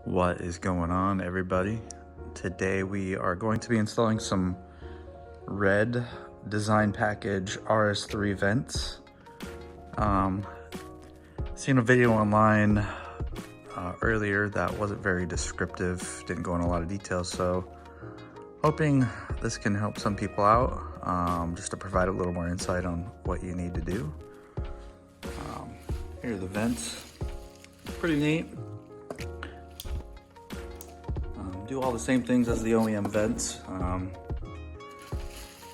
What is going on, everybody? Today we are going to be installing some red design package RS3 vents. Seen a video online earlier that wasn't very descriptive, didn't go into a lot of details, so hoping this can help some people out, just to provide a little more insight on what you need to do. Here are the vents, pretty neat. Do all the same things as the OEM vents,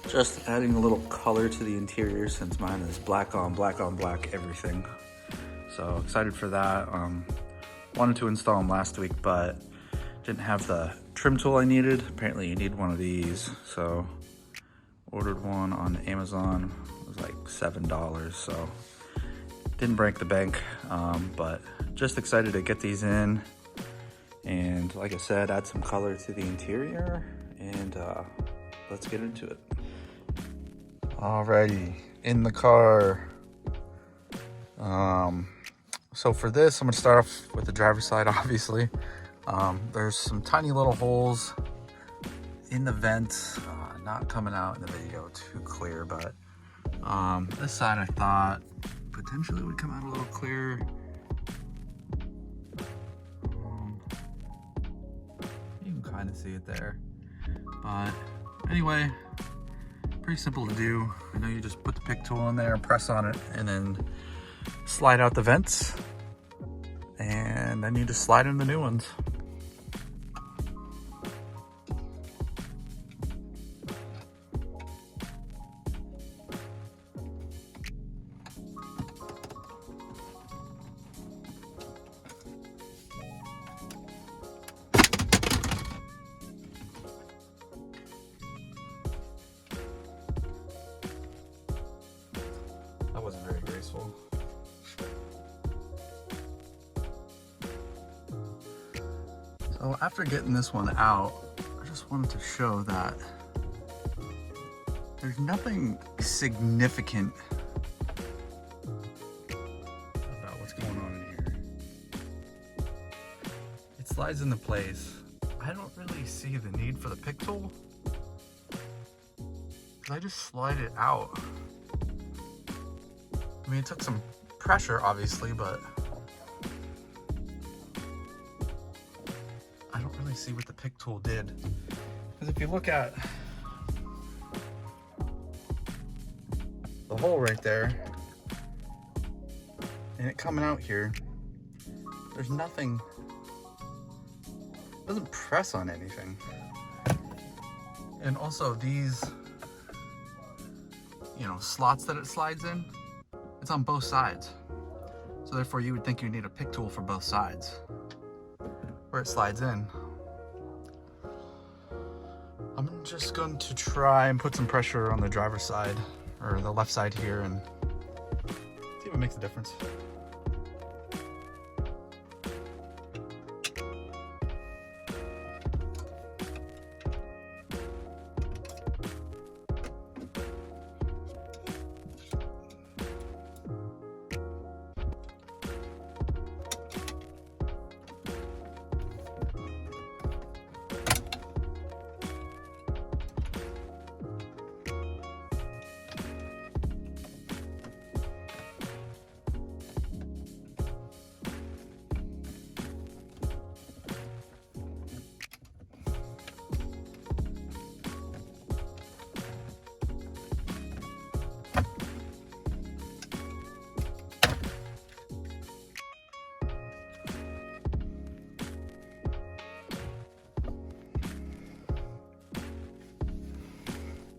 just adding a little color to the interior since mine is black on black everything. So excited for that. Wanted to install them last week, but didn't have the trim tool I needed. Apparently you need one of these, so ordered one on Amazon. It was like $7, so didn't break the bank, but just excited to get these in. And like I said, add some color to the interior, and let's get into it. Alrighty, in the car. So for this, I'm gonna start off with the driver's side, obviously. There's some tiny little holes in the vents, not coming out in the video too clear, but this side I thought potentially would come out a little clearer. Kind of see it there, but anyway, pretty simple to do. I know you just put the pick tool in there, press on it, and then slide out the vents, and then you just slide in the new ones. That wasn't very graceful. So after getting this one out, I just wanted to show that there's nothing significant about what's going on in here. It slides into place. I don't really see the need for the pick tool, because I just slide it out. I mean, it took some pressure, obviously, but I don't really see what the pick tool did. Because if you look at the hole right there, and it coming out here, there's nothing, it doesn't press on anything. And also these, slots that it slides in, it's on both sides. So therefore you would think you need a pick tool for both sides where it slides in. I'm just going to try and put some pressure on the driver's side, or the left side here, and see if it makes a difference.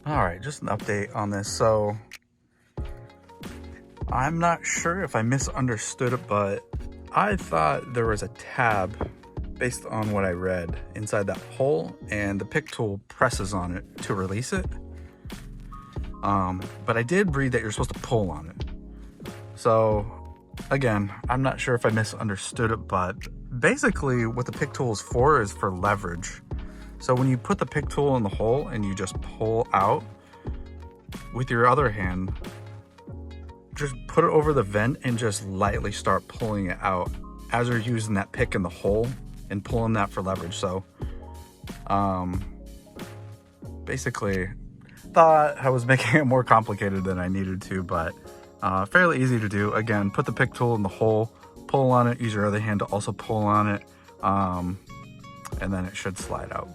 All right, just an update on this. So I'm not sure if I misunderstood it, but I thought there was a tab based on what I read inside that hole, and the pick tool presses on it to release it. But I did read that you're supposed to pull on it. So again, I'm not sure if I misunderstood it, but basically what the pick tool is for leverage. So when you put the pick tool in the hole and you just pull out, with your other hand, just put it over the vent and just lightly start pulling it out as you're using that pick in the hole and pulling that for leverage. So basically thought I was making it more complicated than I needed to, but fairly easy to do. Again, put the pick tool in the hole, pull on it, use your other hand to also pull on it, and then it should slide out.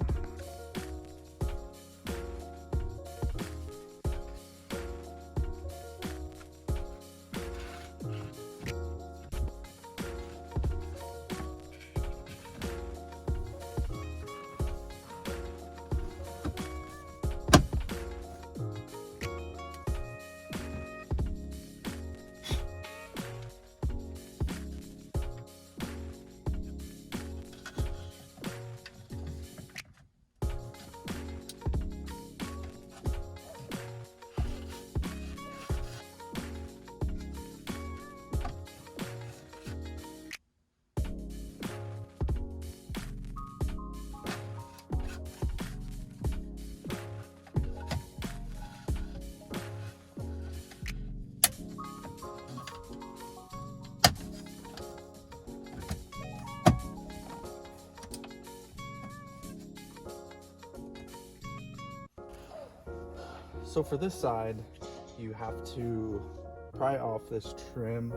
So for this side, you have to pry off this trim,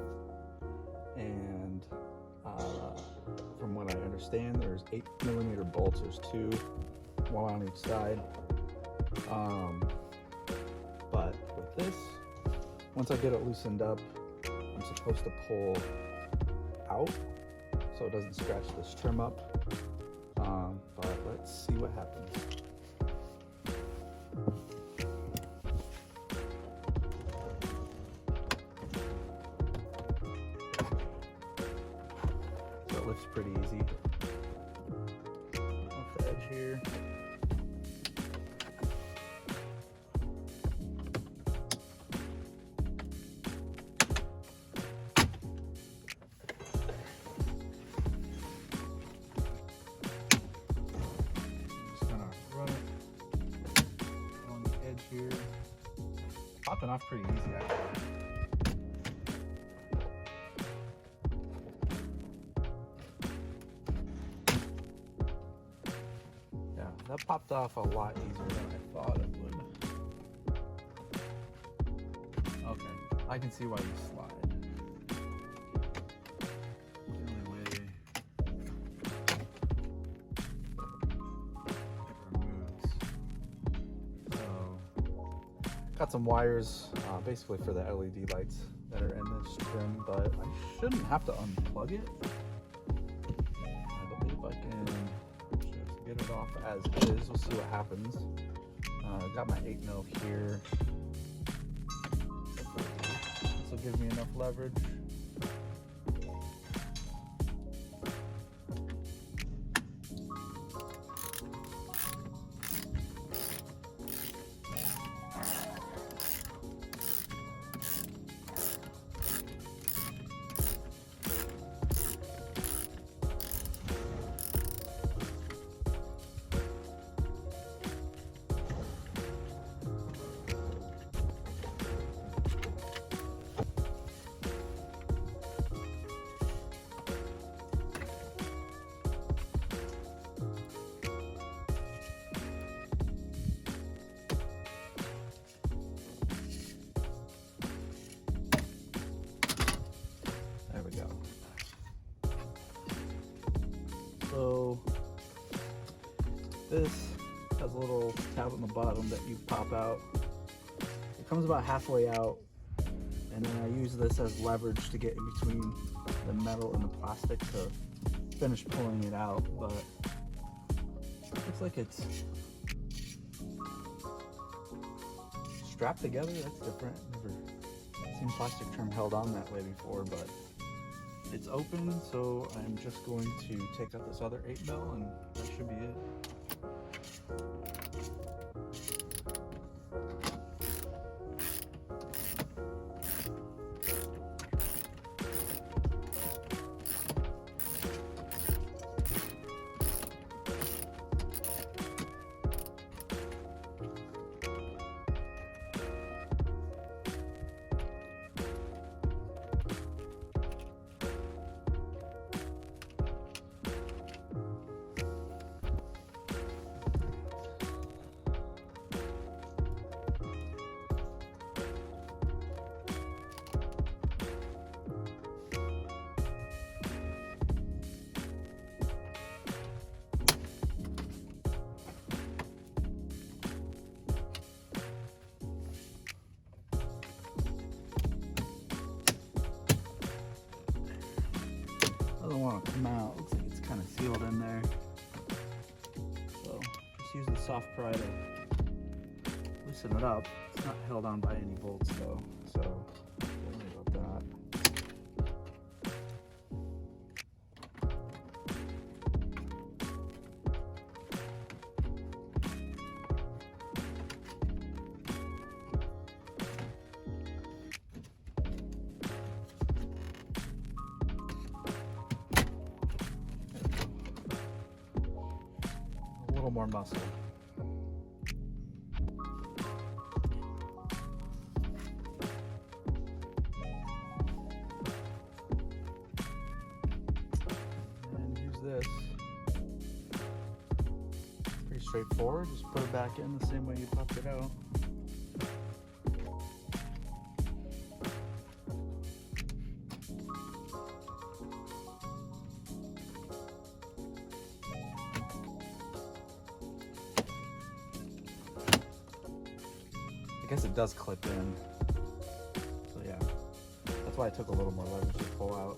and from what I understand, there's 8mm bolts. There's two, one on each side. But with this, once I get it loosened up, I'm supposed to pull out so it doesn't scratch this trim up. But let's see what happens. Lifts pretty easy off the edge here. Just kind of run it along the edge here. Popping off pretty easy actually. That popped off a lot easier than I thought it would. Okay, I can see why you slide. The only way it removes. So, got some wires basically for the LED lights that are in this trim, but I shouldn't have to unplug it. I believe I can get it off as is. We'll see what happens. Got my 8mm here. This will give me enough leverage. So this has a little tab on the bottom that you pop out. It comes about halfway out, and then I use this as leverage to get in between the metal and the plastic to finish pulling it out. But it looks like it's strapped together. That's different. Never seen plastic trim held on that way before, but it's open, so I'm just going to take out this other 8mm and that should be it. come out. Looks like it's kind of sealed in there. So just use the soft pry to loosen it up. It's not held on by any bolts though, so don't worry about that. A little more muscle. And use this. Pretty straightforward. Just put it back in the same way you popped it out. I guess it does clip in, so yeah, that's why I took a little more leverage to pull out.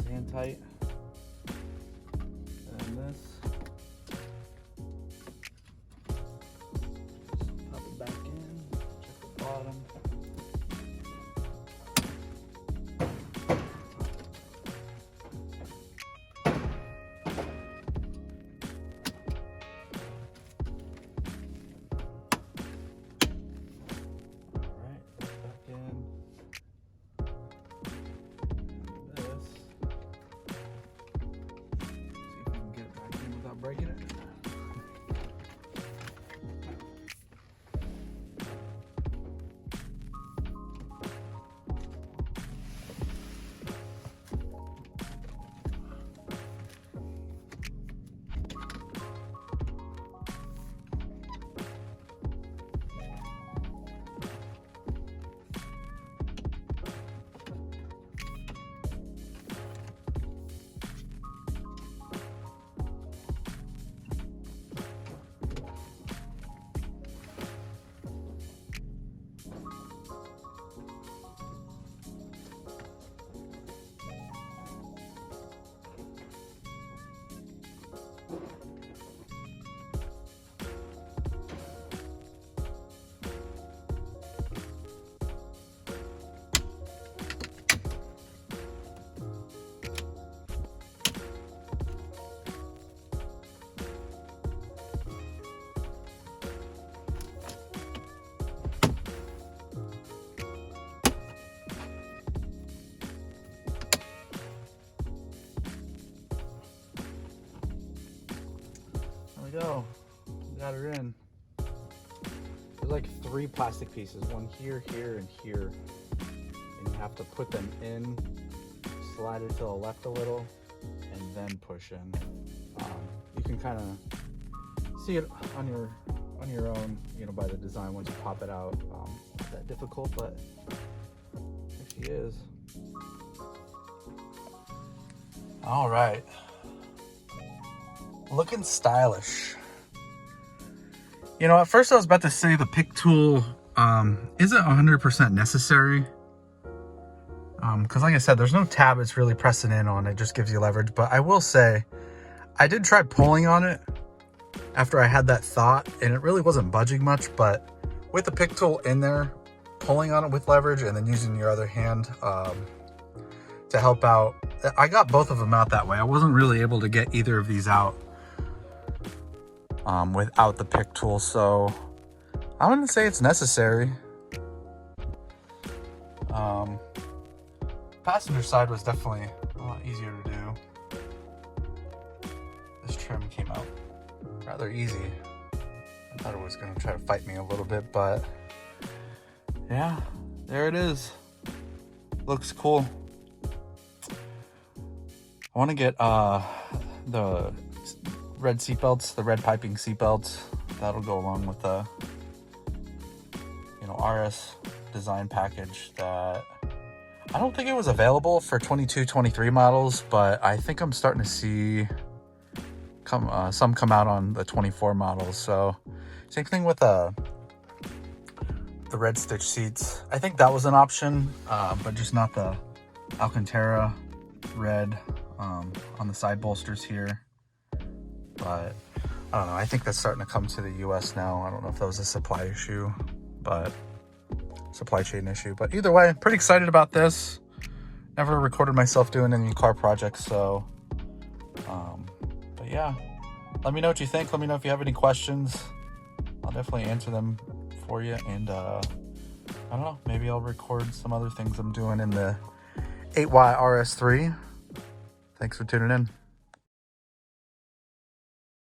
Hand tight, and this, just pop it back in, check the bottom. Breaking it. Go. Got her in. There's like 3 plastic pieces, one here, here, and here. And you have to put them in, slide it to the left a little, and then push in. You can kind of see it on your own, you know, by the design once you pop it out. Not that difficult, but there she is. All right, looking stylish. You know, at first I was about to say the pick tool isn't 100% necessary. Because like I said, there's no tab it's really pressing in on. It just gives you leverage. But I will say, I did try pulling on it after I had that thought, and it really wasn't budging much. But with the pick tool in there, pulling on it with leverage and then using your other hand to help out, I got both of them out that way. I wasn't really able to get either of these out without the pick tool. So I wouldn't say it's necessary. Passenger side was definitely a lot easier to do. This trim came out rather easy. I thought it was going to try to fight me a little bit, but yeah, there it is. Looks cool. I want to get the red seatbelts, the red piping seatbelts. That'll go along with the, you know, RS design package that I don't think it was available for 22, 23 models, but I think I'm starting to see some come out on the 24 models. So same thing with the red stitch seats. I think that was an option, but just not the Alcantara red on the side bolsters here. But I don't know, I think that's starting to come to the US now. I don't know if that was a supply issue, but supply chain issue. But either way, pretty excited about this. Never recorded myself doing any car projects, so but yeah, let me know what you think. Let me know if you have any questions. I'll definitely answer them for you. And I don't know, maybe I'll record some other things I'm doing in the 8Y RS3. Thanks for tuning in.